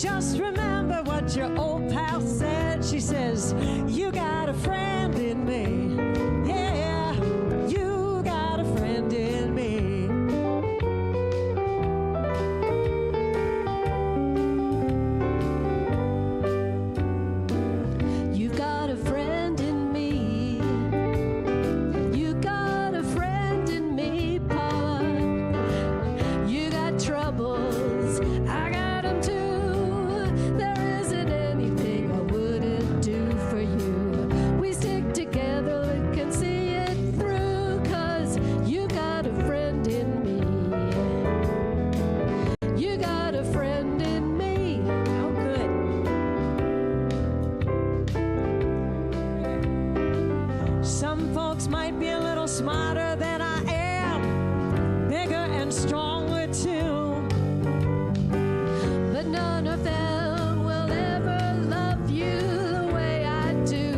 Just remember what your old pal said. She says, you got a friend in me. Yeah, you got a friend in me. You got a friend in me. You got a friend in me, Paula. You got troubles, I got them too. There isn't anything I wouldn't do for you. We stick together and can see it through, 'cause you got a friend in me. You got a friend in me. Oh, good. Some folks might be a little smarter than I am, bigger and stronger too. But none of them will ever love you the way I do.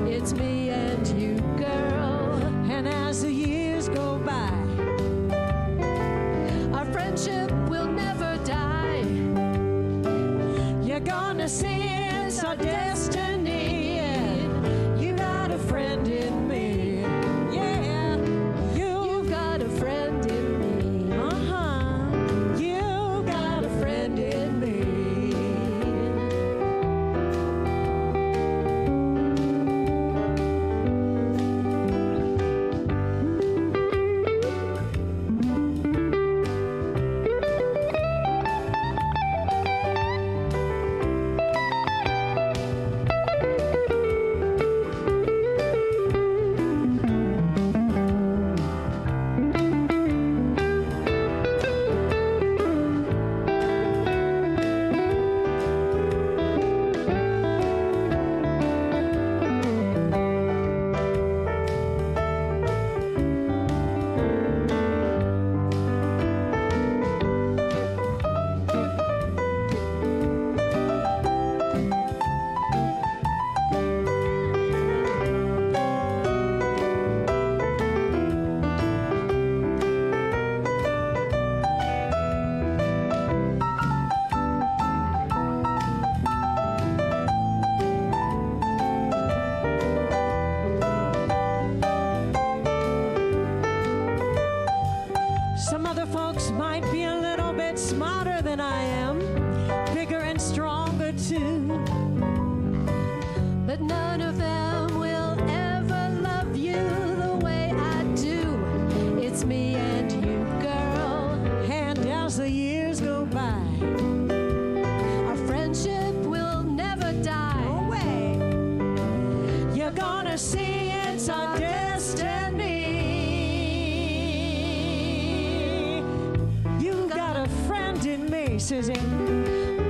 It's me and you, girl. And as the years go by, our friendship will never die. You're gonna see it's our destiny. You got a friend in me. Yeah, you've got a friend in me. You got a friend in me. Some other folks might be a little bit smarter than I am, bigger and stronger too. But none of them will ever love you the way I do. It's me and you, girl. And as the years go by, our friendship will never die. No way. You're gonna see it's our destiny. You got a friend in me, Susie.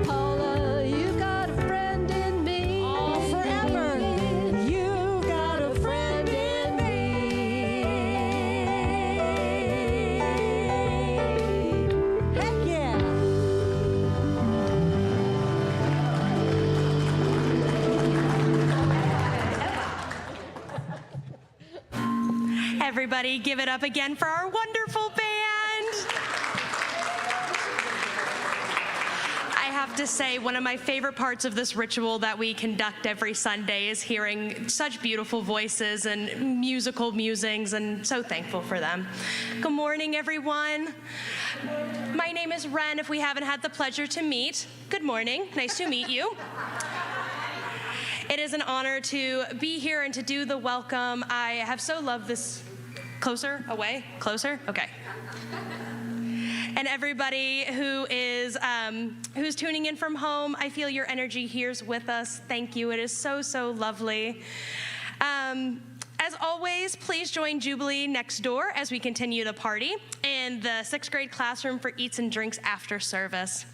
Paula, you got a friend in me. Oh, forever. You got a friend in me. Heck yeah. Everybody give it up again for our wonderful band. I have to say, one of my favorite parts of this ritual that we conduct every Sunday is hearing such beautiful voices and musical musings, and so thankful for them. Good morning, everyone. My name is Ren, if we haven't had the pleasure to meet. Good morning, nice to meet you. It is an honor to be here and to do the welcome. I have so loved this. Closer, away, closer, okay. And everybody who is who's tuning in from home, I feel your energy here's with us. Thank you, it is so, so lovely. As always, please join Jubilee next door as we continue the party in the 6th grade classroom for eats and drinks after service.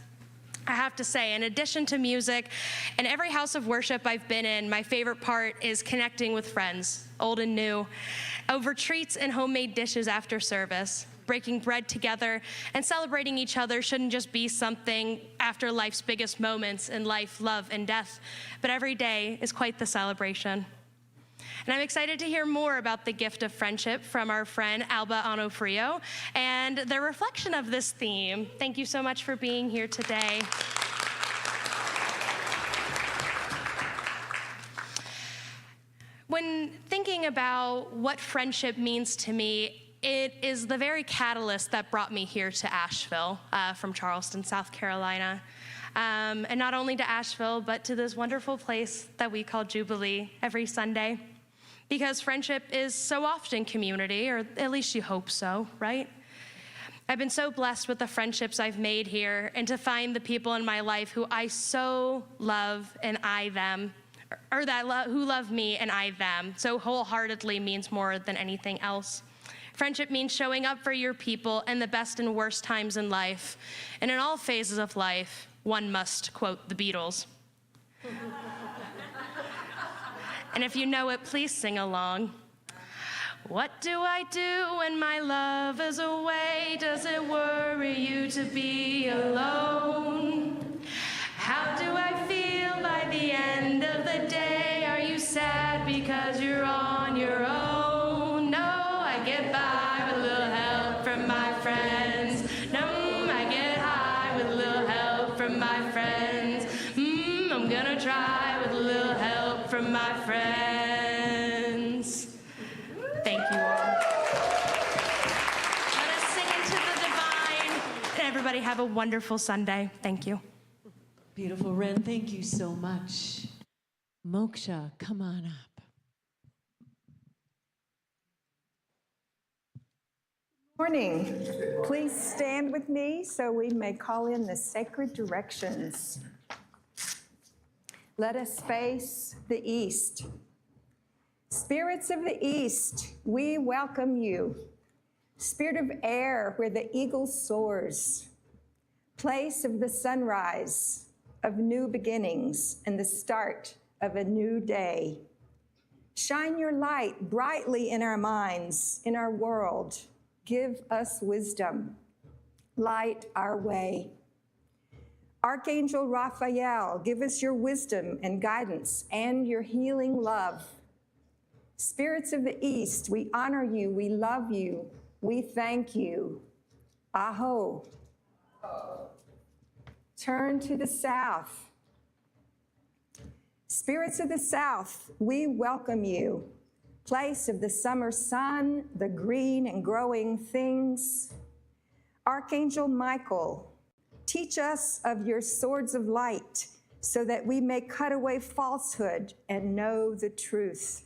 I have to say, in addition to music, in every house of worship I've been in, my favorite part is connecting with friends, old and new, over treats and homemade dishes after service. Breaking bread together and celebrating each other shouldn't just be something after life's biggest moments in life, love, and death, but every day is quite the celebration. And I'm excited to hear more about the gift of friendship from our friend Alba Onofrio and the reflection of this theme. Thank you so much for being here today. when thinking about what friendship means to me, it is the very catalyst that brought me here to Asheville from Charleston, South Carolina. And not only to Asheville, but to this wonderful place that we call Jubilee every Sunday. Because friendship is so often community, or at least you hope so, right? I've been so blessed with the friendships I've made here, and to find the people in my life who I so love and I them, or who love me and I them, so wholeheartedly means more than anything else. Friendship means showing up for your people in the best and worst times in life. And in all phases of life, one must quote the Beatles. And if you know it, please sing along. What do I do when my love is away? Does it worry you to be alone? How do I feel by the end of the day? Are you sad because you're on your own? No, I get by with a little help from my friends. No, I get high with a little help from my friends. I'm gonna try with a little help from my friends. Thank you all. Let us sing into the divine. And everybody have a wonderful Sunday. Thank you. Beautiful, Ren. Thank you so much. Moksha, come on up. Morning. Please stand with me so we may call in the sacred directions. Let us face the east. Spirits of the east, we welcome you. Spirit of air where the eagle soars. Place of the sunrise, of new beginnings and the start of a new day. Shine your light brightly in our minds, in our world. Give us wisdom. Light our way. Archangel Raphael, give us your wisdom and guidance and your healing love. Spirits of the East, we honor you, we love you, we thank you. Aho. Turn to the South. Spirits of the South, we welcome you. Place of the summer sun, the green and growing things. Archangel Michael, teach us of your swords of light so that we may cut away falsehood and know the truth.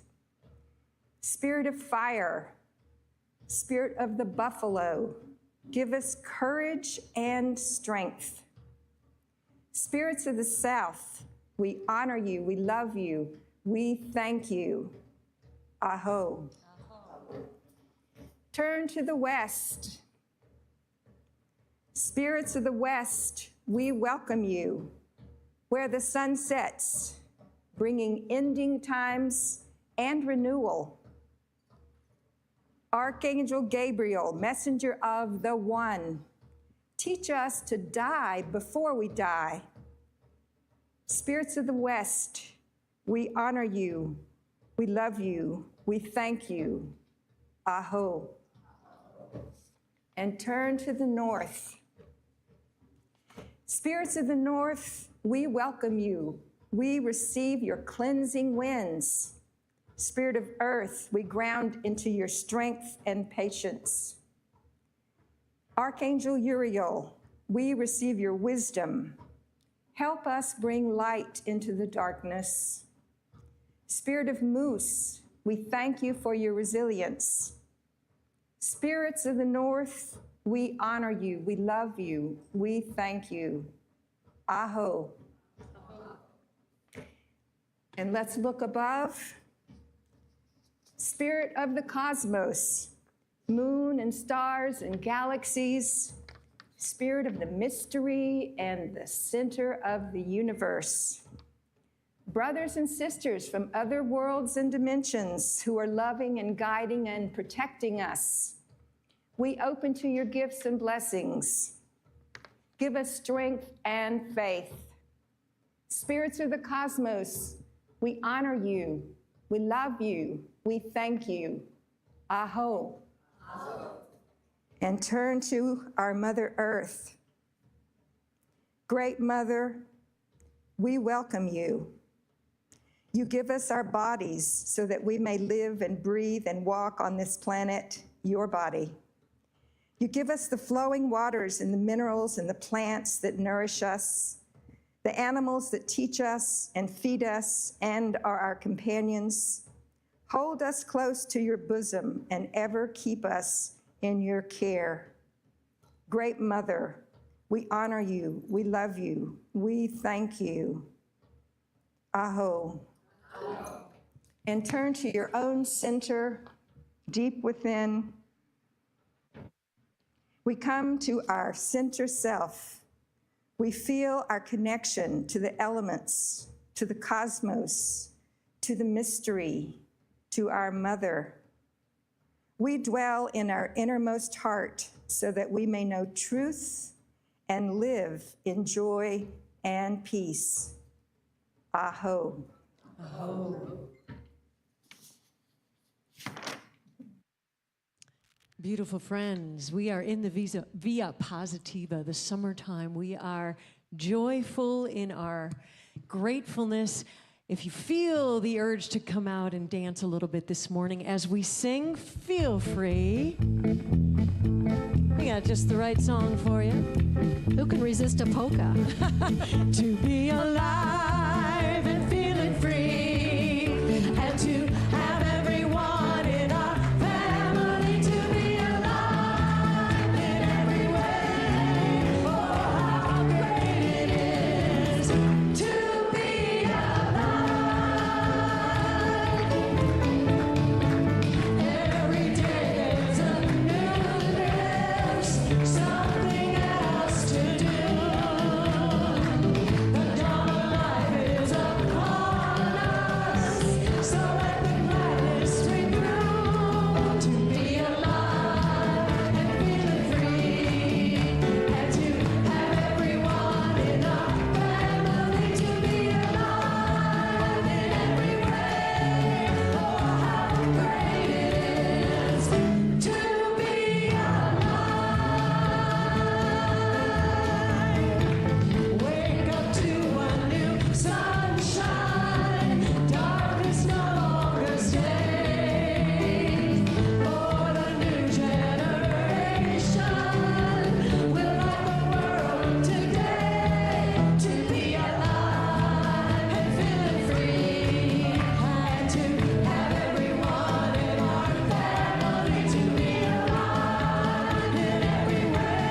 Spirit of fire, spirit of the buffalo, give us courage and strength. Spirits of the South, we honor you, we love you, we thank you. Aho. Turn to the West. Spirits of the West, we welcome you, where the sun sets, bringing ending times and renewal. Archangel Gabriel, messenger of the One, teach us to die before we die. Spirits of the West, we honor you, we love you, we thank you. Aho. And turn to the North. Spirits of the North, we welcome you. We receive your cleansing winds. Spirit of Earth, we ground into your strength and patience. Archangel Uriel, we receive your wisdom. Help us bring light into the darkness. Spirit of Moose, we thank you for your resilience. Spirits of the North, we honor you, we love you, we thank you. Aho. And let's look above. Spirit of the cosmos, moon and stars and galaxies, spirit of the mystery and the center of the universe. Brothers and sisters from other worlds and dimensions who are loving and guiding and protecting us, we open to your gifts and blessings. Give us strength and faith. Spirits of the cosmos, we honor you, we love you, we thank you. Aho. Aho. And turn to our Mother Earth. Great Mother, we welcome you. You give us our bodies so that we may live and breathe and walk on this planet, your body. You give us the flowing waters and the minerals and the plants that nourish us, the animals that teach us and feed us and are our companions. Hold us close to your bosom and ever keep us in your care. Great Mother, we honor you, we love you, we thank you. Aho. And turn to your own center, deep within. We come to our center self. We feel our connection to the elements, to the cosmos, to the mystery, to our mother. We dwell in our innermost heart so that we may know truth and live in joy and peace. Aho. Aho. Beautiful friends, we are in the Via Positiva, the summertime. We are joyful in our gratefulness. If you feel the urge to come out and dance a little bit this morning as we sing, feel free. We got just the right song for you. Who can resist a polka? To be alive and feeling free, and to have everyone in our family to be alive in every way. Oh, how great it is to be alive. Every day there's a new something else to do. The dawn of life is upon us, so let the gladness ring through. To be alive and feeling free, and to have everyone in our family to be alive in every way. Oh, how great it is to be alive. Wake up to a new sunshine. Darkness no longer stays. For the new generation will light the world today. To be alive and feeling free, and to have everyone in our family to be alive in every way.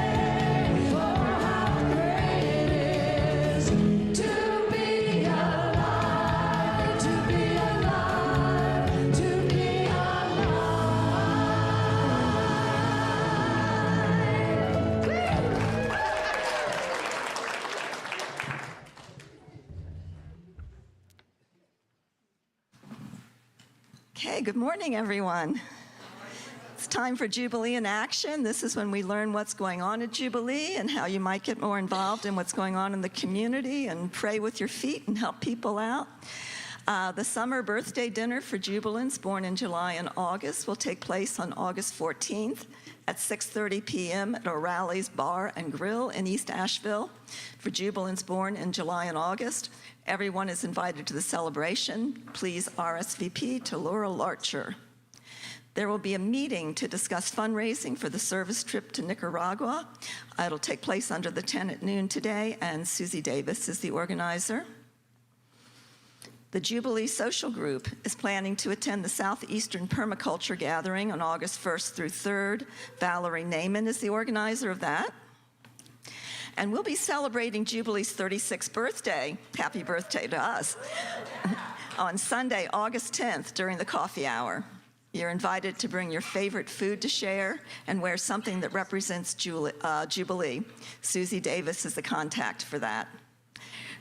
Oh, how great it is to be alive, to be alive, to be alive. Okay, good morning, everyone. It's time for Jubilee in action. This is when we learn what's going on at Jubilee and how you might get more involved in what's going on in the community and pray with your feet and help people out. The summer birthday dinner for jubilants born in July and August will take place on August 14th at 6:30 p.m. at O'Reilly's Bar and Grill in East Asheville. For jubilants born in July and August, everyone is invited to the celebration. Please RSVP to Laura Larcher. There will be a meeting to discuss fundraising for the service trip to Nicaragua. It'll take place under the tent at noon today, and Susie Davis is the organizer. The Jubilee Social Group is planning to attend the Southeastern Permaculture Gathering on August 1st through 3rd. Valerie Naiman is the organizer of that. And we'll be celebrating Jubilee's 36th birthday. Happy birthday to us. On Sunday, August 10th, during the coffee hour. You're invited to bring your favorite food to share and wear something that represents Jubilee. Susie Davis is the contact for that.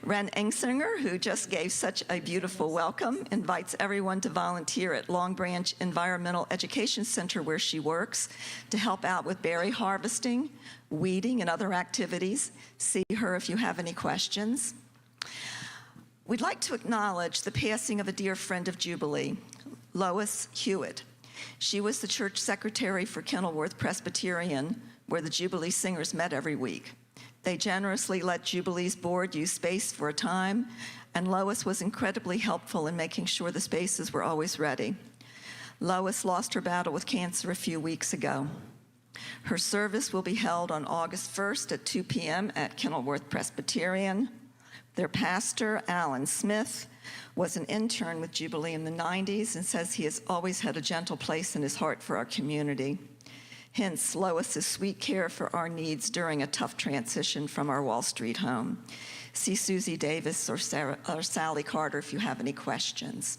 Ren Insinger, who just gave such a beautiful welcome, invites everyone to volunteer at Long Branch Environmental Education Center, where she works, to help out with berry harvesting, weeding, and other activities. See her if you have any questions. We'd like to acknowledge the passing of a dear friend of Jubilee, Lois Hewitt. She was the church secretary for Kenilworth Presbyterian, where the Jubilee singers met every week. They generously let Jubilee's board use space for a time, and Lois was incredibly helpful in making sure the spaces were always ready. Lois lost her battle with cancer a few weeks ago. Her service will be held on August 1st at 2 p.m. at Kenilworth Presbyterian. Their pastor, Alan Smith, was an intern with Jubilee in the 90s and says he has always had a gentle place in his heart for our community. Hence, Lois's sweet care for our needs during a tough transition from our Wall Street home. See Susie Davis or Sally Carter if you have any questions.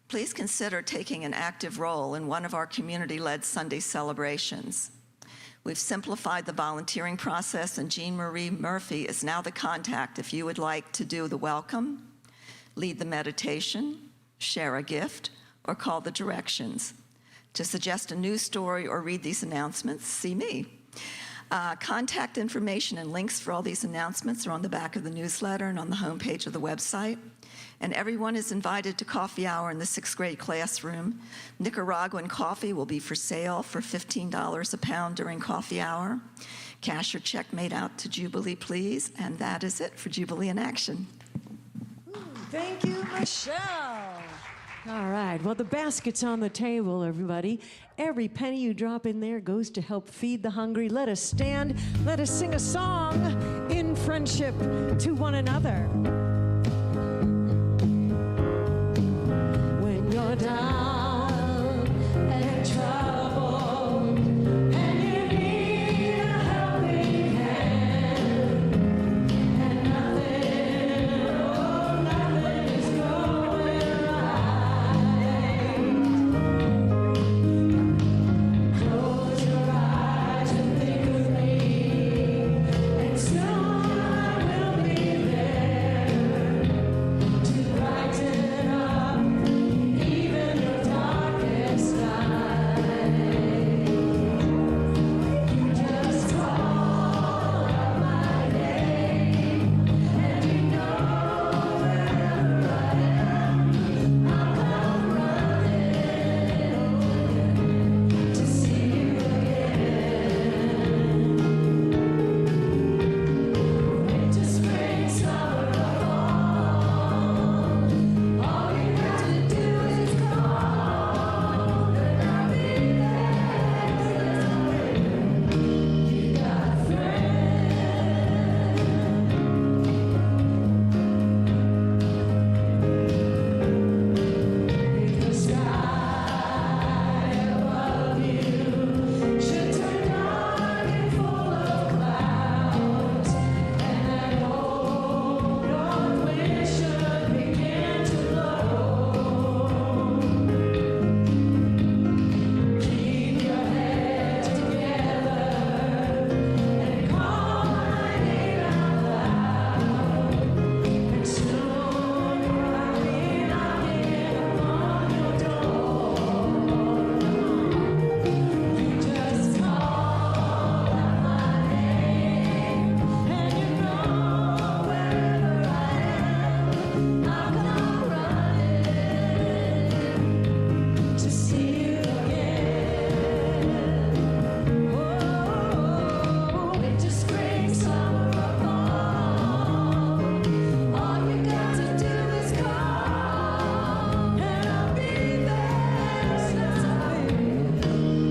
Please consider taking an active role in one of our community-led Sunday celebrations. We've simplified the volunteering process, and Jean Marie Murphy is now the contact if you would like to do the welcome, lead the meditation, share a gift, or call the directions. To suggest a news story or read these announcements, see me. Contact information and links for all these announcements are on the back of the newsletter and on the homepage of the website. And everyone is invited to coffee hour in the 6th grade classroom. Nicaraguan coffee will be for sale for $15 a pound during coffee hour. Cash or check made out to Jubilee, please. And that is it for Jubilee in Action. Thank you, Michele. All right, well, the basket's on the table, everybody. Every penny you drop in there goes to help feed the hungry. Let us stand, let us sing a song in friendship to one another. When you're down and troubled and you need a helping hand and nothing, oh, nothing is going right. Close your eyes and think of me, and soon I will be there to brighten up even your darkest night. You just call out my name, and you know wherever I am, I'll come running to see you again. Winter, spring, summer, or fall, all you have to do is call, and I'll be there. You got a friend. If the sky above you should turn dark and full of clouds, and that old north wind should begin to blow, keep your head together and call my name out loud, and soon I'll be knocking upon your door. You just call out my name, and you know wherever I am, I'll come running to see you again. Oh, winter, spring, summer, or fall, all you got to do is call, and I'll be there.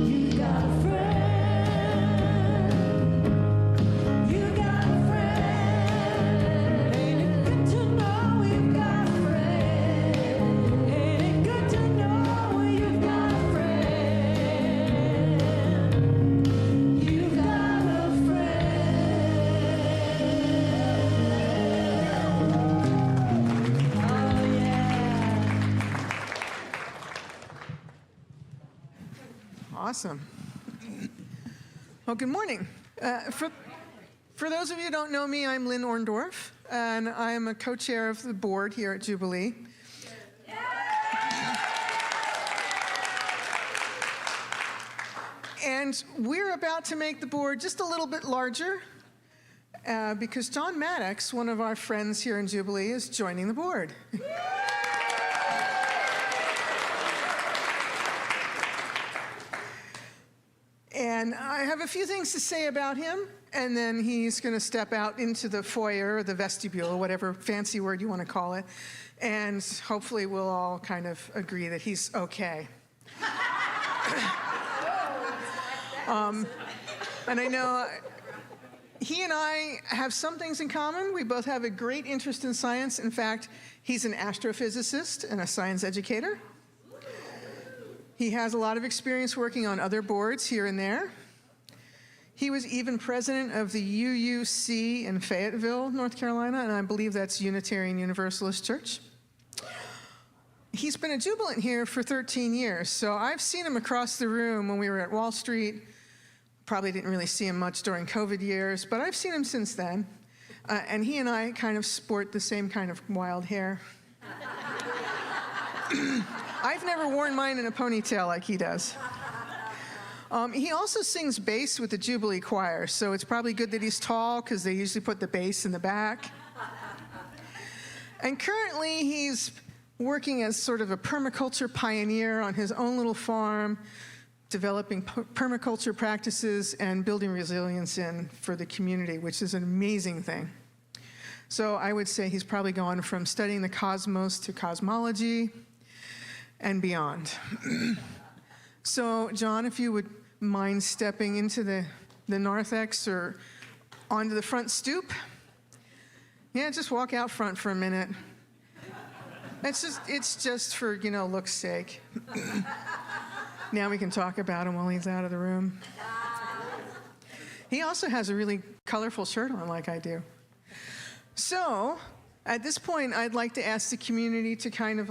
You got a friend. You got a friend. Ain't it good to know you've got a friend? Ain't it good to know you've got a friend? You've got a friend. Oh, yeah. Awesome. Well, good morning. For those of you who don't know me, I'm Ren Orndorf, and I am a co-chair of the board here at Jubilee. And we're about to make the board just a little bit larger because John Maddox, one of our friends here in Jubilee, is joining the board. And I have a few things to say about him, and then he's going to step out into the foyer, or the vestibule, whatever fancy word you want to call it, and hopefully we'll all kind of agree that he's okay. And I know he and I have some things in common. We both have a great interest in science. In fact, he's an astrophysicist and a science educator. He has a lot of experience working on other boards here and there. He was even president of the UUC in Fayetteville, North Carolina, and I believe that's Unitarian Universalist Church. He's been a jubilant here for 13 years, so I've seen him across the room when we were at Wall Street. Probably didn't really see him much during COVID years, but I've seen him since then. And he and I kind of sport the same kind of wild hair. I've never worn mine in a ponytail like he does. He also sings bass with the Jubilee choir, so it's probably good that he's tall because they usually put the bass in the back. And currently he's working as sort of a permaculture pioneer on his own little farm, developing permaculture practices and building resilience for the community, which is an amazing thing. So I would say he's probably gone from studying the cosmos to cosmology and beyond. So John, if you would mind stepping into the narthex or onto the front stoop. Yeah, just walk out front for a minute. It's just for, looks sake. Now we can talk about him while he's out of the room. He also has a really colorful shirt on like I do. So at this point, I'd like to ask the community to kind of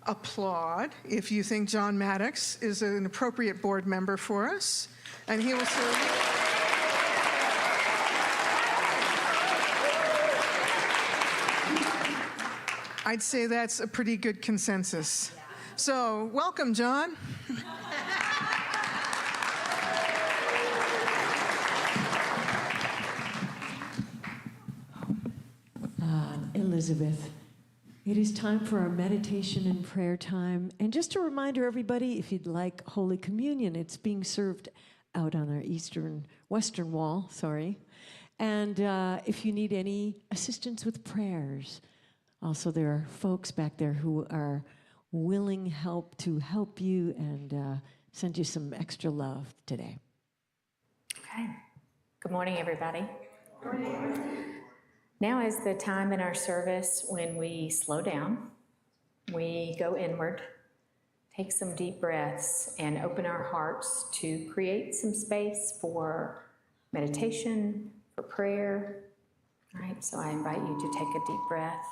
applaud if you think John Maddox is an appropriate board member for us, and he will serve. I'd say that's a pretty good consensus. So, welcome, John. Elizabeth, it is time for our meditation and prayer time. And just a reminder, everybody, if you'd like Holy Communion, it's being served out on our western wall, And if you need any assistance with prayers, also there are folks back there who are willing to help you and send you some extra love today. Okay. Good morning, everybody. Good morning. Now is the time in our service when we slow down, we go inward, take some deep breaths, and open our hearts to create some space for meditation, for prayer. All right, so I invite you to take a deep breath.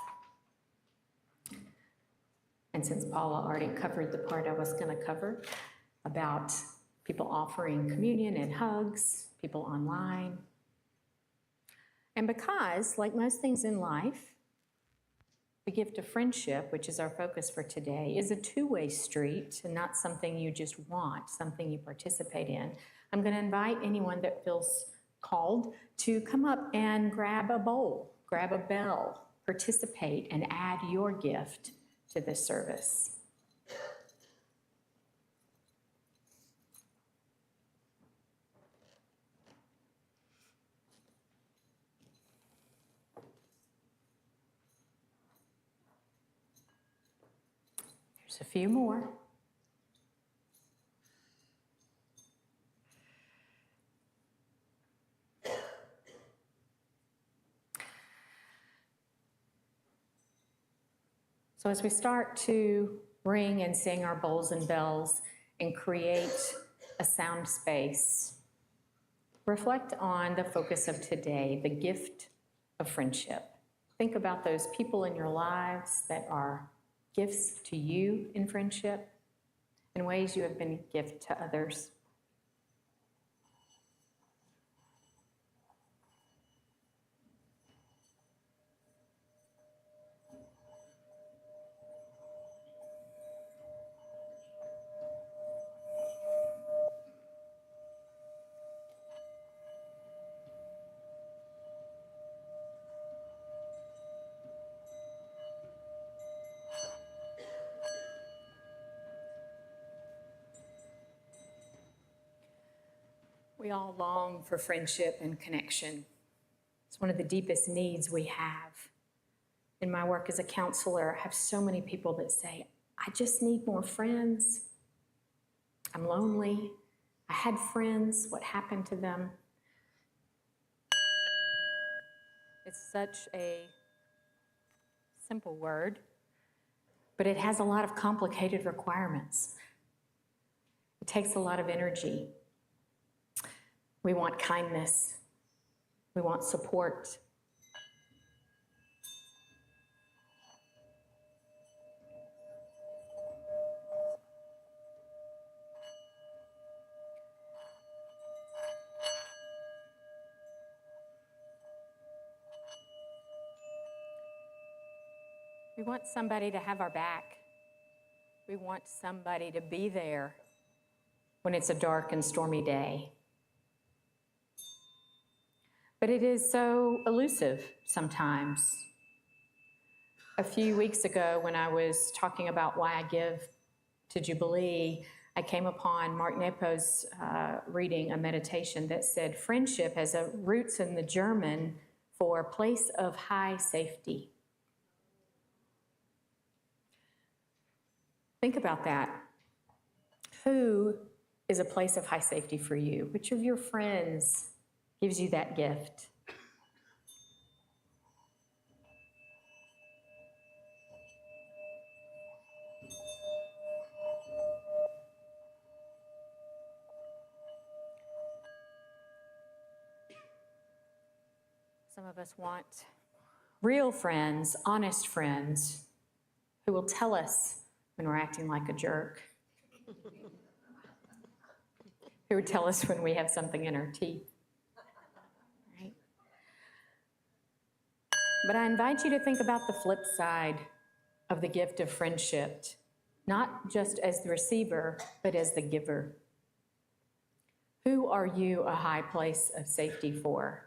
And since Paula already covered the part I was going to cover about people offering communion and hugs, people online, and because, like most things in life, the gift of friendship, which is our focus for today, is a two-way street and not something you just want, something you participate in. I'm going to invite anyone that feels called to come up and grab a bowl, grab a bell, participate, and add your gift to this service. There's a few more. So as we start to ring and sing our bowls and bells and create a sound space, reflect on the focus of today, the gift of friendship. Think about those people in your lives that are gifts to you in friendship, and ways you have been a gift to others. We all long for friendship and connection. It's one of the deepest needs we have. In my work as a counselor, I have so many people that say, I just need more friends. I'm lonely. I had friends. What happened to them? It's such a simple word, but it has a lot of complicated requirements. It takes a lot of energy. We want kindness. We want support. We want somebody to have our back. We want somebody to be there when it's a dark and stormy day. But it is so elusive sometimes. A few weeks ago, when I was talking about why I give to Jubilee, I came upon Mark Nepo's reading a meditation that said, friendship has roots in the German for place of high safety. Think about that. Who is a place of high safety for you? Which of your friends gives you that gift? Some of us want real friends, honest friends, who will tell us when we're acting like a jerk, who would tell us when we have something in our teeth, right? But I invite you to think about the flip side of the gift of friendship, not just as the receiver, but as the giver. Who are you a high place of safety for?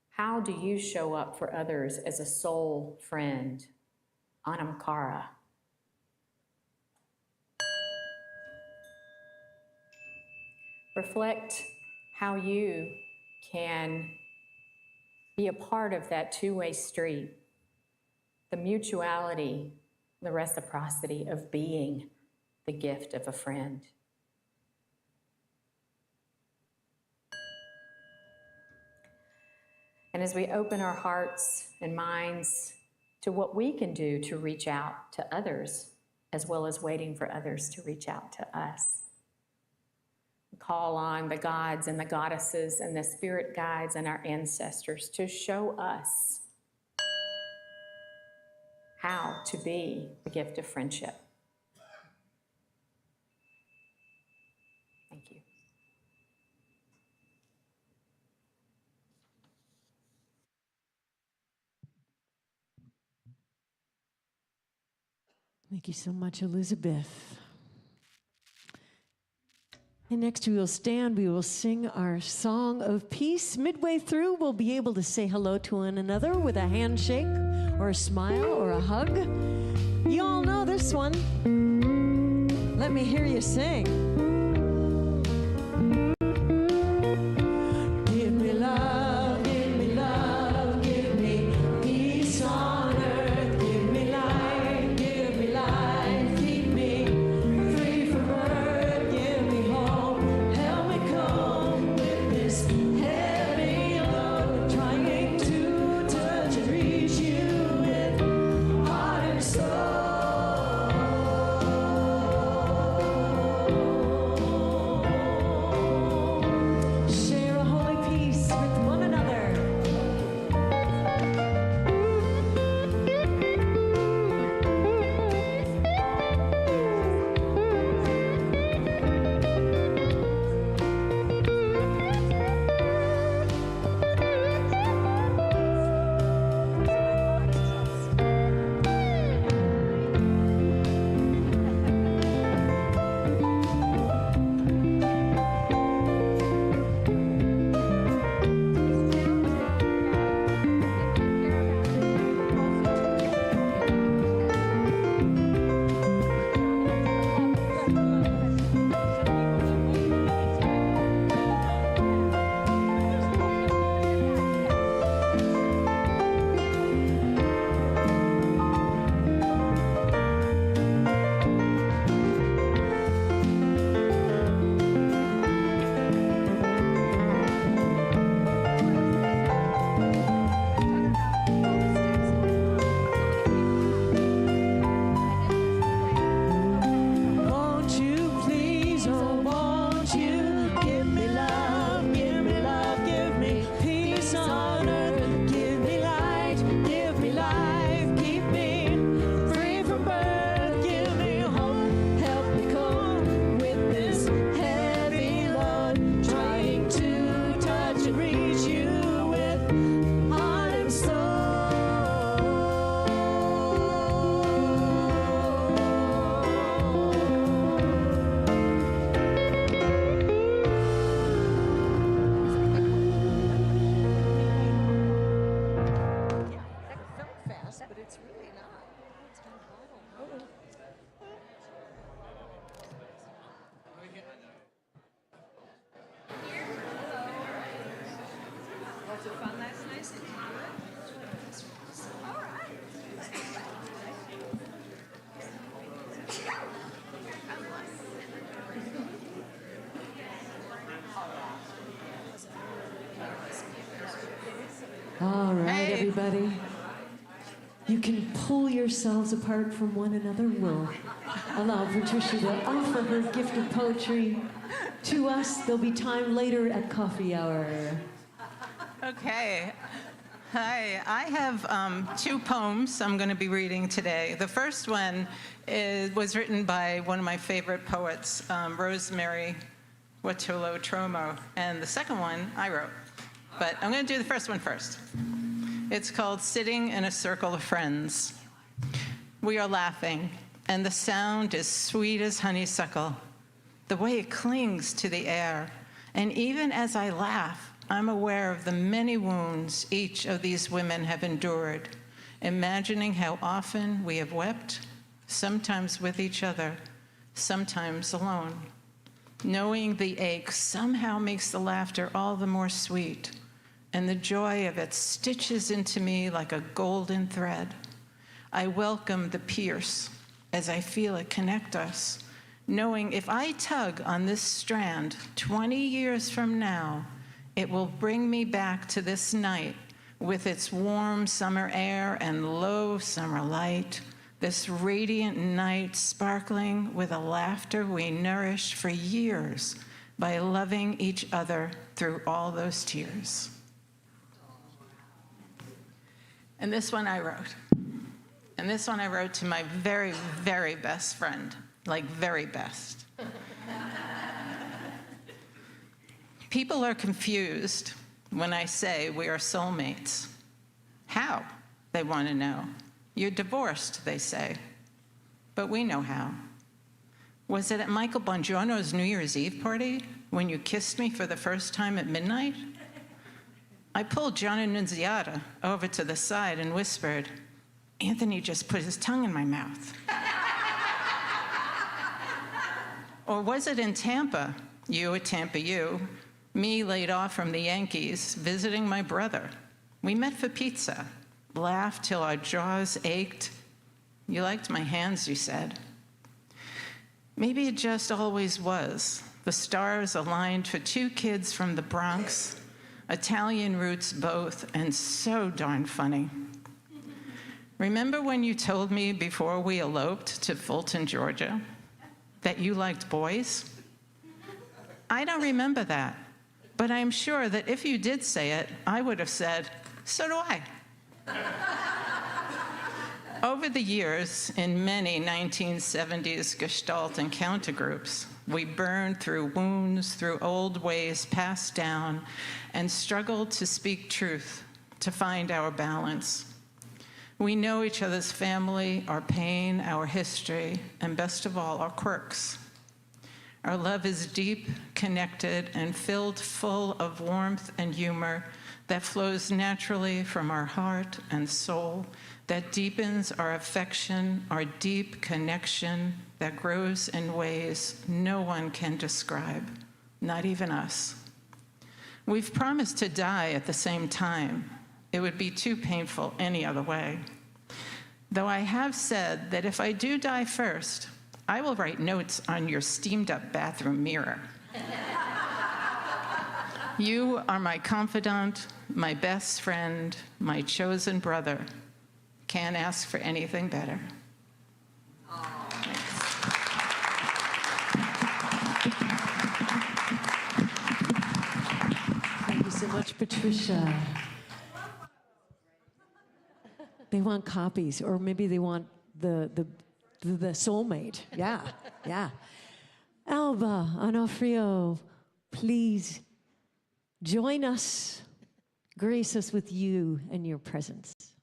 How do you show up for others as a soul friend? Anam Cara. Reflect how you can be a part of that two-way street, the mutuality, the reciprocity of being the gift of a friend. And as we open our hearts and minds to what we can do to reach out to others, as well as waiting for others to reach out to us. Call on the gods and the goddesses and the spirit guides and our ancestors to show us how to be the gift of friendship. Thank you. Thank you so much, Elizabeth. And next we will stand, we will sing our song of peace. Midway through, we'll be able to say hello to one another with a handshake or a smile or a hug. You all know this one. Let me hear you sing. Give me love, give me love, give me peace on earth, give me life, keep me free from hurt, give me hope, help me cope with this heavy load, trying to touch and reach you with heart and soul. All right, everybody. You can pull yourselves apart from one another. We'll allow Patricia to offer her gift of poetry to us. There'll be time later at coffee hour. Okay. Hi, I have 2 poems I'm going to be reading today. The first one was written by one of my favorite poets, Rosemary Watulo Tromo, and the second one I wrote. But I'm going to do the first one first. It's called Sitting in a Circle of Friends. We are laughing, and the sound is sweet as honeysuckle, the way it clings to the air. And even as I laugh, I'm aware of the many wounds each of these women have endured, imagining how often we have wept, sometimes with each other, sometimes alone. Knowing the ache somehow makes the laughter all the more sweet, and the joy of it stitches into me like a golden thread. I welcome the pierce as I feel it connect us, knowing if I tug on this strand 20 years from now, it will bring me back to this night with its warm summer air and low summer light, this radiant night sparkling with a laughter we nourished for years by loving each other through all those tears. And this one I wrote. And this one I wrote to my very, very best friend, like very best. People are confused when I say we are soulmates. How? They want to know. You're divorced, they say. But we know how. Was it at Michael Bongiorno's New Year's Eve party when you kissed me for the first time at midnight? I pulled John Annunziata over to the side and whispered, Anthony just put his tongue in my mouth. Or was it in Tampa, you at Tampa U, me laid off from the Yankees, visiting my brother? We met for pizza, laughed till our jaws ached. You liked my hands, you said. Maybe it just always was. The stars aligned for 2 kids from the Bronx, Italian roots both, and so darn funny. Remember when you told me before we eloped to Fulton, Georgia, that you liked boys? I don't remember that, but I'm sure that if you did say it, I would have said, so do I. Over the years, in many 1970s Gestalt encounter groups, we burned through wounds, through old ways passed down, and struggled to speak truth, to find our balance. We know each other's family, our pain, our history, and best of all, our quirks. Our love is deep, connected, and filled full of warmth and humor that flows naturally from our heart and soul, that deepens our affection, our deep connection that grows in ways no one can describe, not even us. We've promised to die at the same time. It would be too painful any other way. Though I have said that if I do die first, I will write notes on your steamed-up bathroom mirror. You are my confidant, my best friend, my chosen brother. Can't ask for anything better. Thank you so much, Patricia. They want copies, or maybe they want the soulmate. Yeah, yeah. Alba Onofrio, please join us, grace us with you and your presence.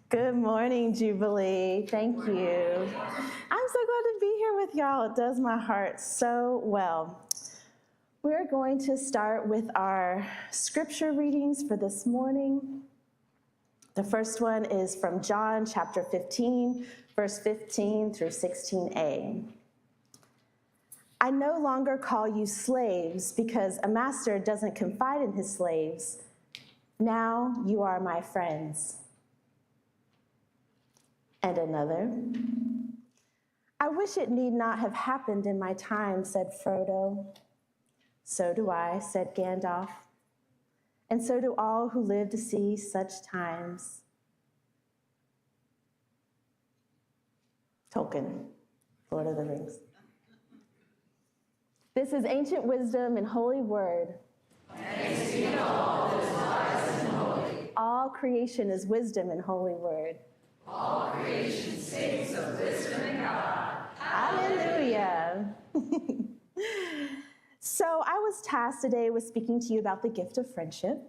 Good morning, Jubilee. Thank you. I'm so glad to be here with y'all. It does my heart so well. We're going to start with our scripture readings for this morning. The first one is from John chapter 15, verse 15 through 16a. I no longer call you slaves because a master doesn't confide in his slaves. Now you are my friends. And another. I wish it need not have happened in my time, said Frodo. So do I, said Gandalf. and so do all who live to see such times. Tolkien, Lord of the Rings. This is ancient wisdom and holy word. All creation is wisdom and holy word. All creation sings of wisdom and God. Hallelujah. So I was tasked today with speaking to you about the gift of friendship.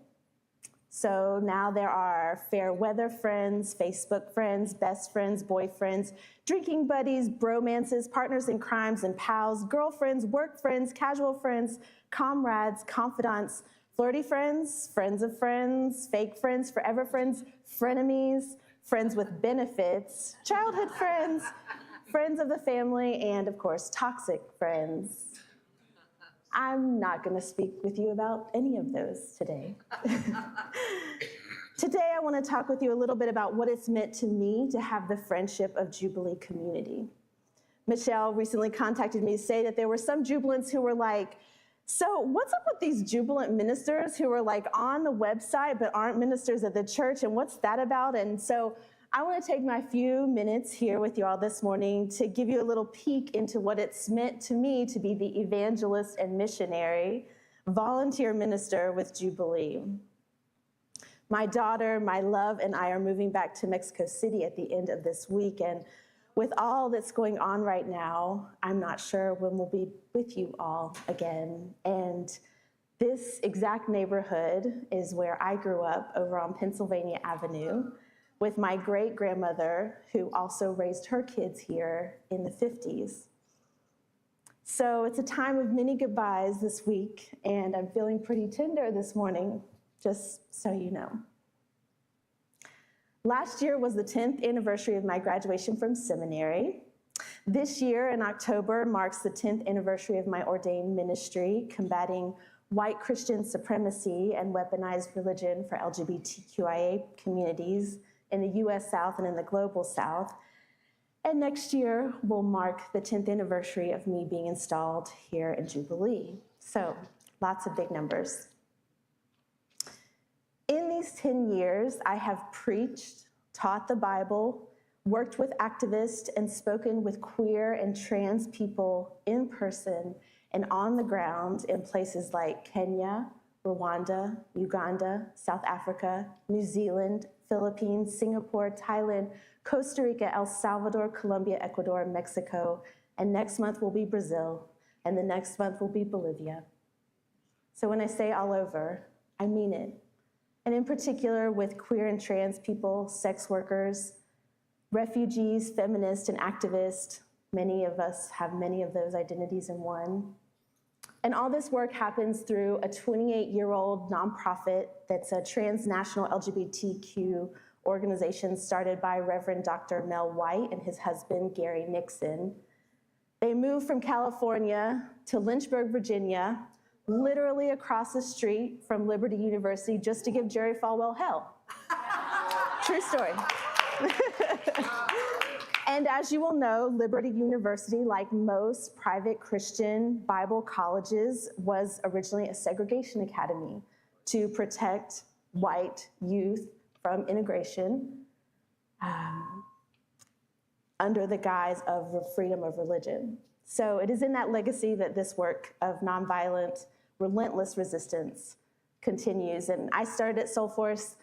So now there are fair weather friends, Facebook friends, best friends, boyfriends, drinking buddies, bromances, partners in crimes and pals, girlfriends, work friends, casual friends, comrades, confidants, flirty friends, friends of friends, fake friends, forever friends, frenemies, friends with benefits, childhood friends, friends of the family, and of course, toxic friends. I'm not going to speak with you about any of those today. Today, I want to talk with you a little bit about what it's meant to me to have the friendship of Jubilee community. Michele recently contacted me to say that there were some Jubilants who were like, so what's up with these Jubilant ministers who are like on the website but aren't ministers at the church, and what's that about? And so I want to take my few minutes here with you all this morning to give you a little peek into what it's meant to me to be the evangelist and missionary, volunteer minister with Jubilee. My daughter, my love, and I are moving back to Mexico City at the end of this week, and with all that's going on right now, I'm not sure when we'll be with you all again. And this exact neighborhood is where I grew up over on Pennsylvania Avenue, with my great-grandmother, who also raised her kids here in the 50s. So it's a time of many goodbyes this week, and I'm feeling pretty tender this morning, just so you know. Last year was the 10th anniversary of my graduation from seminary. This year in October marks the 10th anniversary of my ordained ministry, combating white Christian supremacy and weaponized religion for LGBTQIA communities in the US South and in the global South. And next year will mark the 10th anniversary of me being installed here in Jubilee. So lots of big numbers. In these 10 years, I have preached, taught the Bible, worked with activists, and spoken with queer and trans people in person and on the ground in places like Kenya, Rwanda, Uganda, South Africa, New Zealand, Philippines, Singapore, Thailand, Costa Rica, El Salvador, Colombia, Ecuador, Mexico, and next month will be Brazil, and the next month will be Bolivia. So when I say all over, I mean it. And in particular with queer and trans people, sex workers, refugees, feminists, and activists. Many of us have many of those identities in one. And all this work happens through a 28-year-old nonprofit that's a transnational LGBTQ organization started by Reverend Dr. Mel White and his husband, Gary Nixon. They moved from California to Lynchburg, Virginia, literally across the street from Liberty University, just to give Jerry Falwell hell. True story. And as you will know, Liberty University, like most private Christian Bible colleges, was originally a segregation academy to protect white youth from integration under the guise of freedom of religion. So it is in that legacy that this work of nonviolent, relentless resistance continues. And I started at Soul Force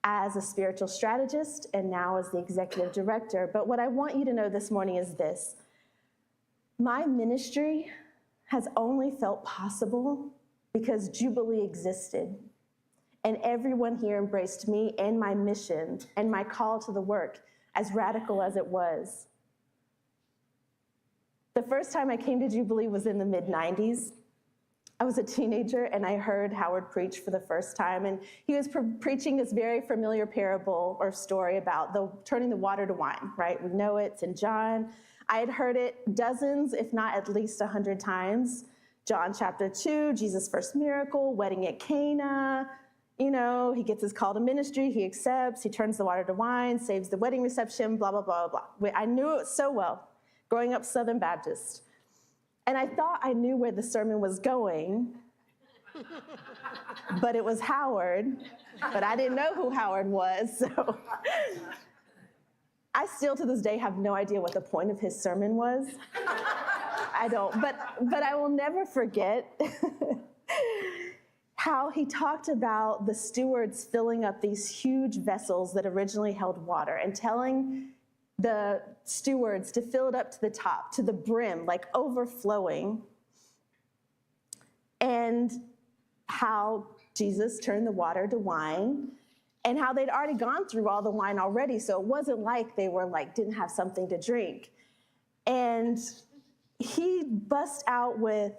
as a spiritual strategist and now as the executive director. But what I want you to know this morning is this: my ministry has only felt possible because Jubilee existed. And everyone here embraced me and my mission and my call to the work, as radical as it was. The first time I came to Jubilee was in the mid-90s. I was a teenager and I heard Howard preach for the first time, and he was preaching this very familiar parable or story about turning the water to wine, right? We know it's in John. I had heard it dozens, if not at least 100 times. John chapter 2, Jesus' first miracle, wedding at Cana. You know, he gets his call to ministry, he accepts, he turns the water to wine, saves the wedding reception, blah, blah, blah, blah. I knew it so well, growing up Southern Baptist. And I thought I knew where the sermon was going but it was Howard, but I didn't know who Howard was, so I still to this day have no idea what the point of his sermon was. I don't, but I will never forget how he talked about the stewards filling up these huge vessels that originally held water and telling the stewards to fill it up to the top, to the brim, like overflowing, and how Jesus turned the water to wine, and how they'd already gone through all the wine already, so it wasn't like they were like, didn't have something to drink. And he bust out with,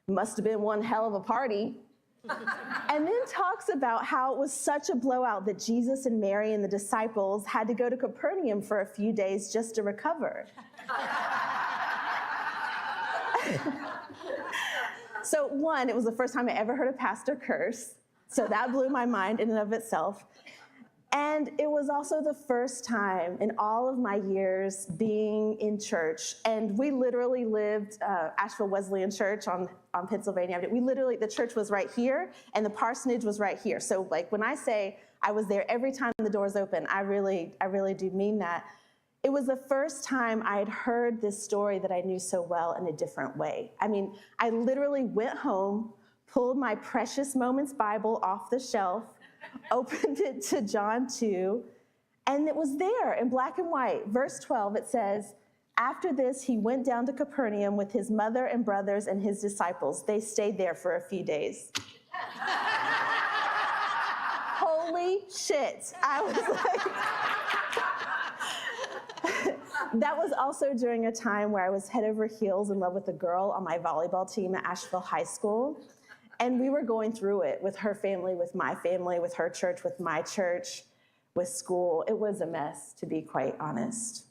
must have been one hell of a party. And then talks about how it was such a blowout that Jesus and Mary and the disciples had to go to Capernaum for a few days just to recover. So one, it was the first time I ever heard a pastor curse. So that blew my mind in and of itself. And it was also the first time in all of my years being in church, and we literally lived Asheville Wesleyan Church on Pennsylvania Avenue. We literally, the church was right here, and the parsonage was right here. So like when I say I was there every time the doors open, I really do mean that. It was the first time I had heard this story that I knew so well in a different way. I mean, I literally went home, pulled my Precious Moments Bible off the shelf, opened it to John 2, and it was there in black and white. Verse 12, it says, after this, he went down to Capernaum with his mother and brothers and his disciples. They stayed there for a few days. Holy shit. I was like, that was also during a time where I was head over heels in love with a girl on my volleyball team at Asheville High School. And we were going through it with her family, with my family, with her church, with my church, with school. It was a mess, to be quite honest.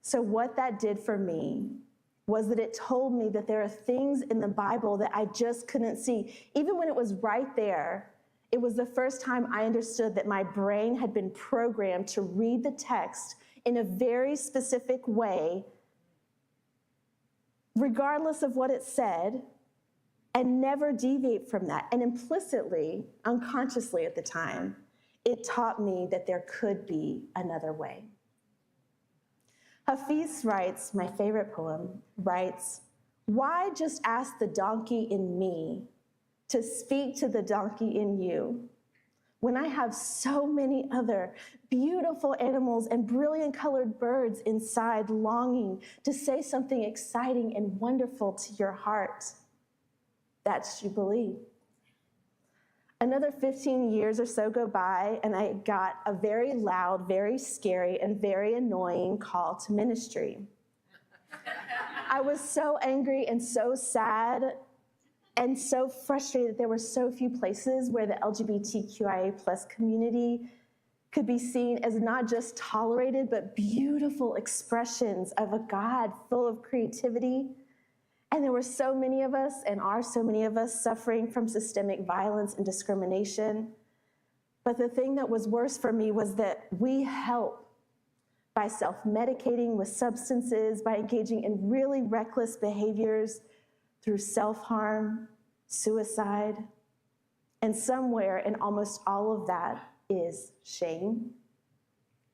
So what that did for me was that it told me that there are things in the Bible that I just couldn't see. Even when it was right there, it was the first time I understood that my brain had been programmed to read the text in a very specific way, regardless of what it said, and never deviate from that. And implicitly, unconsciously at the time, it taught me that there could be another way. Hafiz writes, my favorite poem, writes, why just ask the donkey in me to speak to the donkey in you when I have so many other beautiful animals and brilliant colored birds inside longing to say something exciting and wonderful to your heart? That's Jubilee. Another 15 years or so go by, and I got a very loud, very scary, and very annoying call to ministry. I was so angry and so sad and so frustrated that there were so few places where the LGBTQIA+ community could be seen as not just tolerated, but beautiful expressions of a God full of creativity. And there were so many of us, and are so many of us, suffering from systemic violence and discrimination. But the thing that was worse for me was that we help by self-medicating with substances, by engaging in really reckless behaviors through self-harm, suicide, and somewhere in almost all of that is shame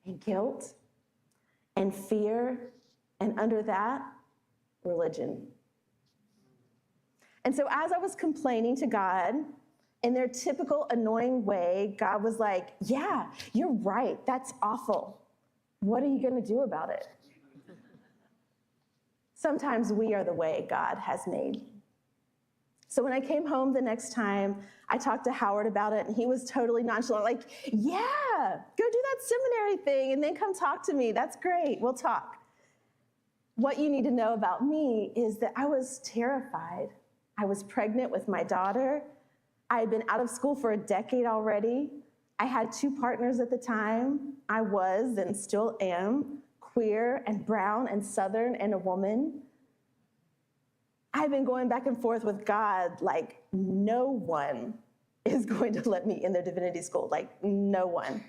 and guilt and fear, and under that, religion. And so as I was complaining to God, in their typical annoying way, God was like, yeah, you're right, that's awful. What are you gonna do about it? Sometimes we are the way God has made. So when I came home the next time, I talked to Howard about it, and he was totally nonchalant, like, yeah, go do that seminary thing, and then come talk to me, that's great, we'll talk. What you need to know about me is that I was terrified. I was pregnant with my daughter. I had been out of school for a decade already. I had 2 partners at the time. I was, and still am, queer and brown and Southern and a woman. I've been going back and forth with God like no one is going to let me in their divinity school, like no one.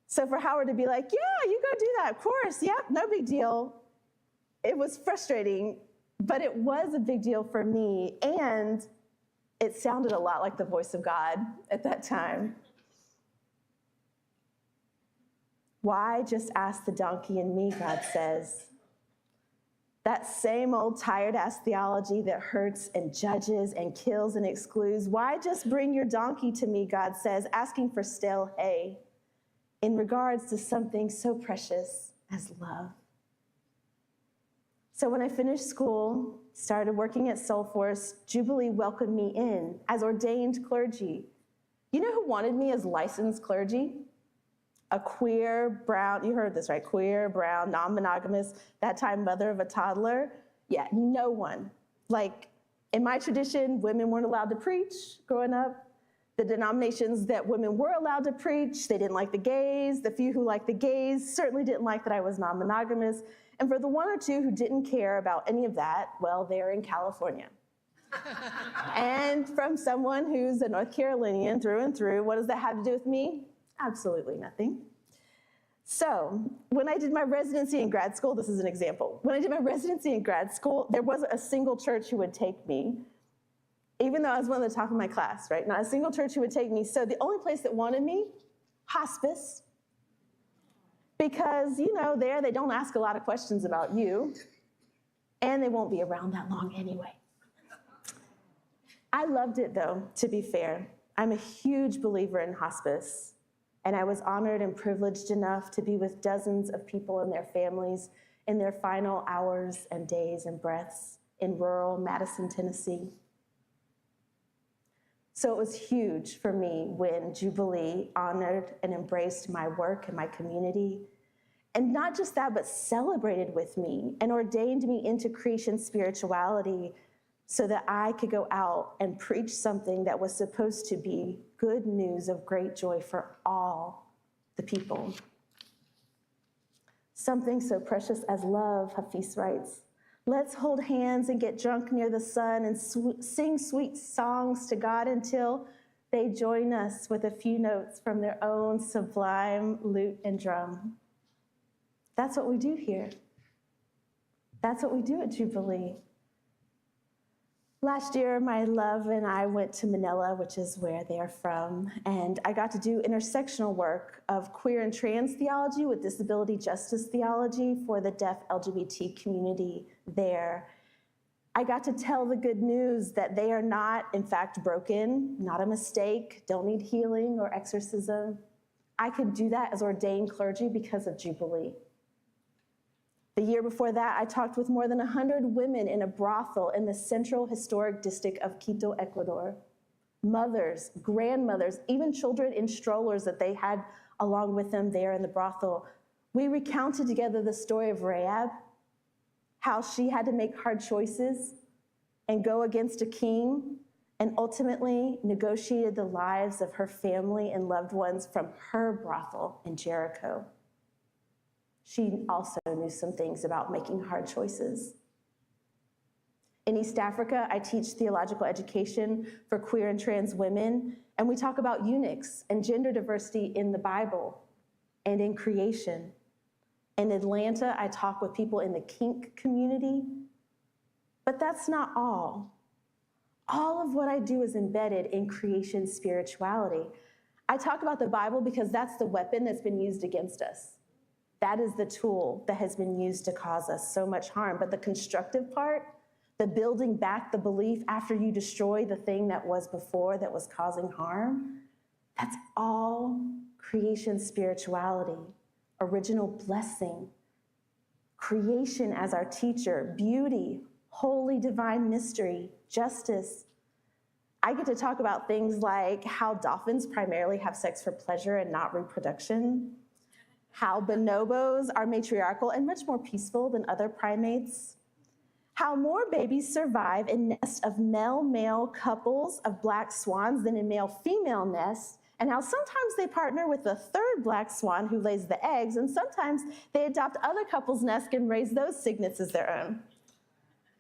So for Howard to be like, yeah, you go do that, of course, yep, no big deal. It was frustrating But it was a big deal for me, and it sounded a lot like the voice of God at that time. Why just ask the donkey and me, God says. That same old tired-ass theology that hurts and judges and kills and excludes. Why just bring your donkey to me, God says, asking for stale hay in regards to something so precious as love. So when I finished school, started working at Soulforce, Jubilee welcomed me in as ordained clergy. You know who wanted me as licensed clergy? A queer, brown, you heard this, right? Queer, brown, non-monogamous, that time mother of a toddler. Yeah, no one. Like, in my tradition, women weren't allowed to preach growing up. The denominations that women were allowed to preach, they didn't like the gays. The few who liked the gays certainly didn't like that I was non-monogamous. And for the one or two who didn't care about any of that, well, they're in California. And from someone who's a North Carolinian through and through, what does that have to do with me? Absolutely nothing. So when I did my residency in grad school, this is an example. When I did my residency in grad school, there wasn't a single church who would take me, even though I was one of the top of my class, right? Not a single church who would take me. So the only place that wanted me, hospice. Because, you know, there they don't ask a lot of questions about you, and they won't be around that long anyway. I loved it, though, to be fair. I'm a huge believer in hospice, and I was honored and privileged enough to be with dozens of people and their families in their final hours and days and breaths in rural Madison, Tennessee. So it was huge for me when Jubilee honored and embraced my work and my community. And not just that, but celebrated with me and ordained me into creation spirituality so that I could go out and preach something that was supposed to be good news of great joy for all the people. Something so precious as love, Hafiz writes. Let's hold hands and get drunk near the sun and sing sweet songs to God until they join us with a few notes from their own sublime lute and drum. That's what we do here. That's what we do at Jubilee. Last year, my love and I went to Manila, which is where they are from, and I got to do intersectional work of queer and trans theology with disability justice theology for the deaf LGBT community there. I got to tell the good news that they are not, in fact, broken, not a mistake, don't need healing or exorcism. I could do that as ordained clergy because of Jubilee. The year before that, I talked with more than 100 women in a brothel in the Central Historic District of Quito, Ecuador. Mothers, grandmothers, even children in strollers that they had along with them there in the brothel. We recounted together the story of Rahab, how she had to make hard choices and go against a king, and ultimately negotiated the lives of her family and loved ones from her brothel in Jericho. She also knew some things about making hard choices. In East Africa, I teach theological education for queer and trans women, and we talk about eunuchs and gender diversity in the Bible and in creation. In Atlanta, I talk with people in the kink community, but that's not all. All of what I do is embedded in creation spirituality. I talk about the Bible because that's the weapon that's been used against us. That is the tool that has been used to cause us so much harm. But the constructive part, the building back the belief after you destroy the thing that was before that was causing harm, that's all creation spirituality, original blessing, creation as our teacher, beauty, holy divine mystery, justice. I get to talk about things like how dolphins primarily have sex for pleasure and not reproduction, how bonobos are matriarchal and much more peaceful than other primates, how more babies survive in nests of male-male couples of black swans than in male-female nests, and how sometimes they partner with the third black swan who lays the eggs, and sometimes they adopt other couples' nests and raise those cygnets as their own.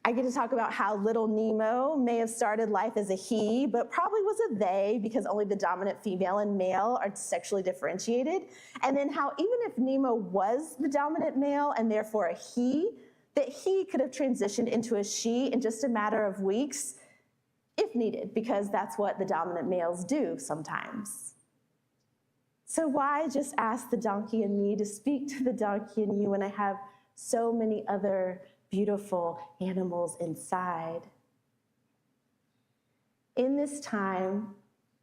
I get to talk about how little Nemo may have started life as a he, but probably was a they because only the dominant female and male are sexually differentiated. And then how even if Nemo was the dominant male and therefore a he, that he could have transitioned into a she in just a matter of weeks if needed, because that's what the dominant males do sometimes. So why just ask the donkey and me to speak to the donkey and you when I have so many other beautiful animals inside? In this time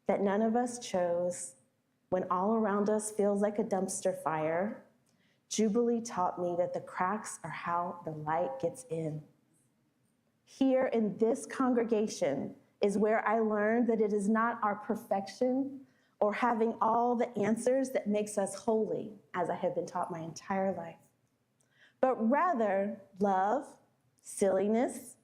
that none of us chose, when all around us feels like a dumpster fire, Jubilee taught me that the cracks are how the light gets in. Here in this congregation is where I learned that it is not our perfection or having all the answers that makes us holy, as I have been taught my entire life, but rather love, silliness,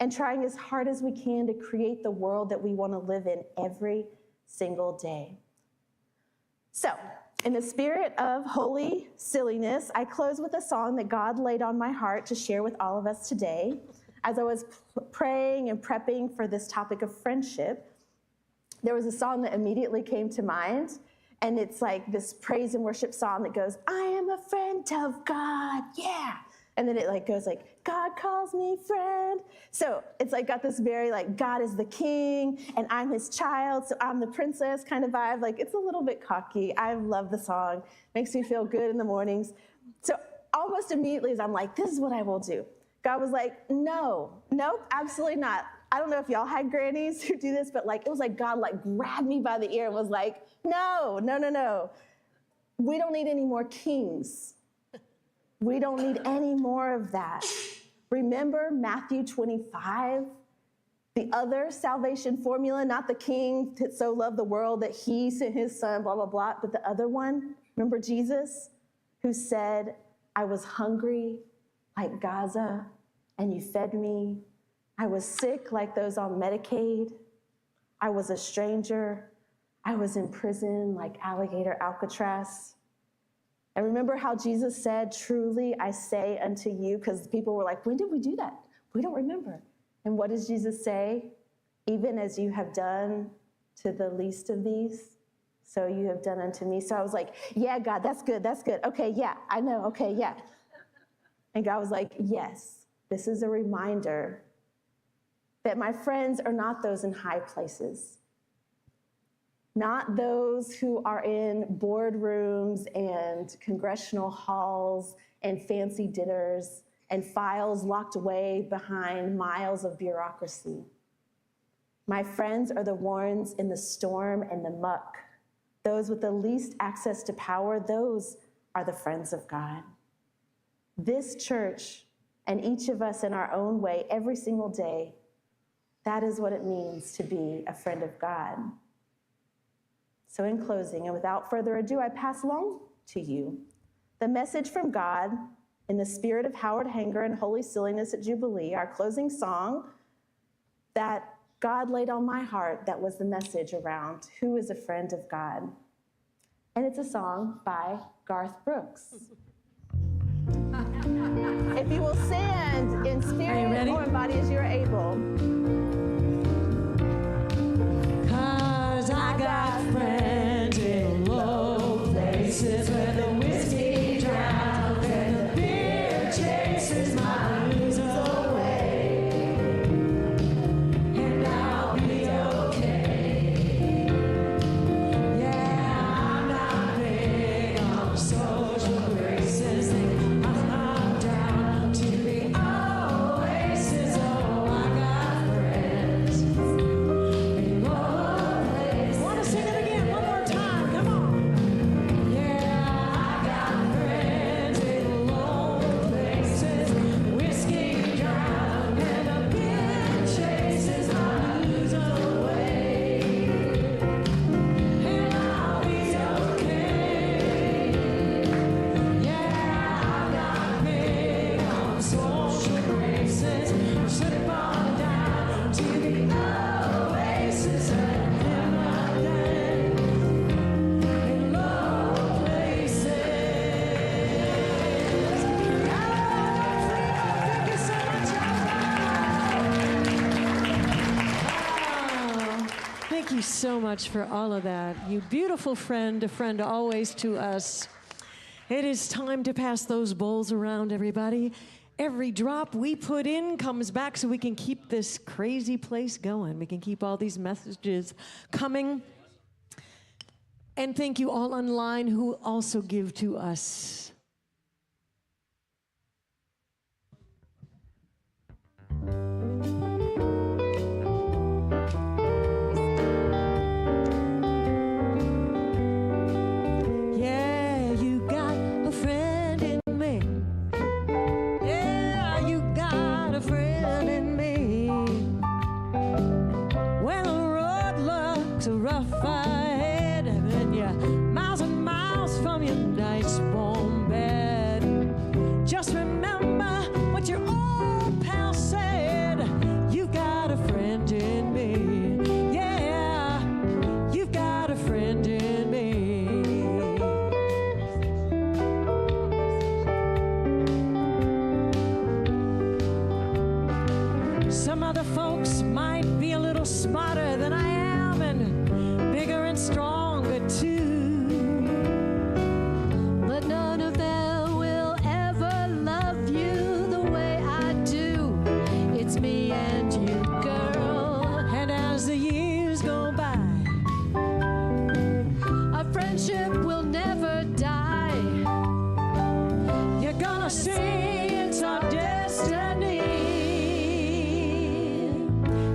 and trying as hard as we can to create the world that we want to live in every single day. So, in the spirit of holy silliness, I close with a song that God laid on my heart to share with all of us today. As I was praying and prepping for this topic of friendship, there was a song that immediately came to mind, and it's like this praise and worship song that goes, I am a friend of God, yeah. And then it like goes like, God calls me friend. So it's like got this very like, God is the king and I'm his child, so I'm the princess kind of vibe. Like it's a little bit cocky. I love the song. Makes me feel good in the mornings. So almost immediately as I'm like, this is what I will do. God was like, no, nope, absolutely not. I don't know if y'all had grannies who do this, but like, it was like God like grabbed me by the ear and was like, no. We don't need any more kings. We don't need any more of that. Remember Matthew 25? The other salvation formula, not the king that so loved the world that he sent his son, blah, blah, blah, but the other one. Remember Jesus who said, I was hungry like Gaza and you fed me. I was sick like those on Medicaid. I was a stranger. I was in prison like alligator Alcatraz. And remember how Jesus said, truly I say unto you, because people were like, when did we do that? We don't remember. And what does Jesus say? Even as you have done to the least of these, so you have done unto me. So I was like, yeah, God, that's good. Okay, yeah, I know, okay, yeah. And God was like, yes, this is a reminder that my friends are not those in high places. Not those who are in boardrooms and congressional halls and fancy dinners and files locked away behind miles of bureaucracy. My friends are the ones in the storm and the muck. Those with the least access to power, those are the friends of God. This church and each of us in our own way every single day, that is what it means to be a friend of God. So in closing, and without further ado, I pass along to you the message from God in the spirit of Howard Hanger and Holy Silliness at Jubilee, our closing song that God laid on my heart that was the message around who is a friend of God. And it's a song by Garth Brooks. If you will stand in spirit or in body as you're able. I got friends in low places where the whiskey drowns and the beer chases my blues away. And I'll be okay. Yeah, I'm not big on social graces. I'm down to the oasis. Oh, I got friends in low places. Want to sing it again one more time? Come on. Yeah, I got friends in low places. Whiskey drown and the beer chases my blues away. And I'll be okay. Yeah, I got big on social graces. Slip on down to the oasis and heaven in low places. Thank you so much, Alba. Thank you so much for all of that. You beautiful friend, a friend always to us. It is time to pass those bowls around, everybody. every drop we put in comes back so we can keep this crazy place going. We can keep all these messages coming. And thank you all online who also give to us. Yeah, you got a friend in me. Yeah, you got a friend in me. When the road looks rough ahead and you're miles and miles from your nice warm bed, just remember what your old pal said. You got a friend in me. Yeah, you've got a friend in me. Some other folks might be a little smarter than I am and bigger and stronger too. But none of them will ever love you the way I do. It's me and you, girl. And as the years go by, our friendship will never die. You're gonna see it's our destiny.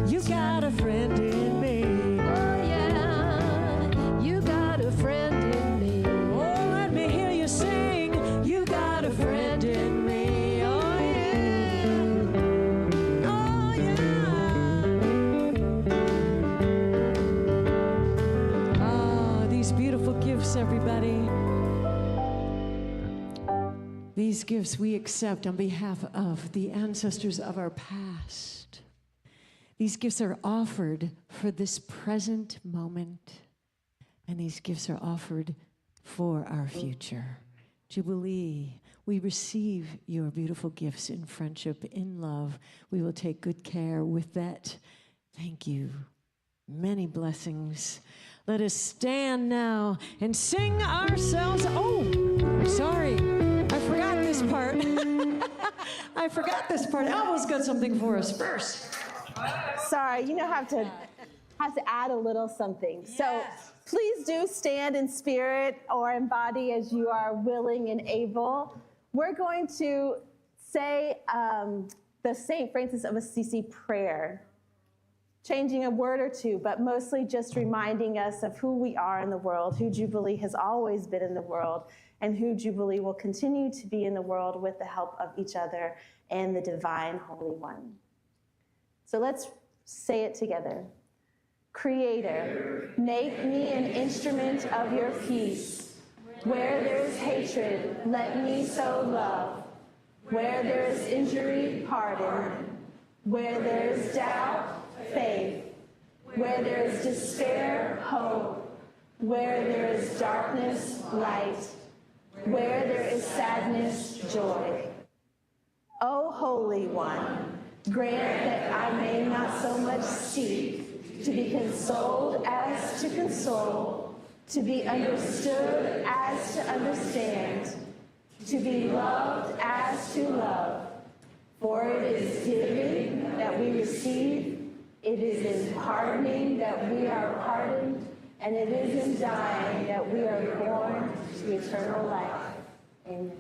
You got a friend in me. Oh yeah, you got a friend in me. Oh, let me hear you sing. You got a friend in me. Oh yeah. Oh yeah. Ah, these beautiful gifts, everybody. These gifts we accept on behalf of the ancestors of our past. These gifts are offered for this present moment, and these gifts are offered for our future. Jubilee, we receive your beautiful gifts in friendship, in love. We will take good care with that. Thank you. Many blessings. Let us stand now and sing ourselves. Oh, sorry. I forgot this part. I forgot this part. Alba's got something for us first. Sorry, you know, have to add a little something. So please do stand in spirit or in body as you are willing and able. We're going to say the St. Francis of Assisi prayer, changing a word or two, but mostly just reminding us of who we are in the world, who Jubilee has always been in the world, and who Jubilee will continue to be in the world with the help of each other and the Divine Holy One. So let's say it together. Creator, make me an instrument of your peace. Where there is hatred, let me sow love. Where there is injury, pardon. Where there is doubt, faith. Where there is despair, hope. Where there is darkness, light. Where there is sadness, joy. O Holy One, grant that I may not so much seek to be consoled as to console, to be understood as to understand, to be loved as to love. For it is giving that we receive, it is in pardoning that we are pardoned, and it is in dying that we are born to eternal life. Amen.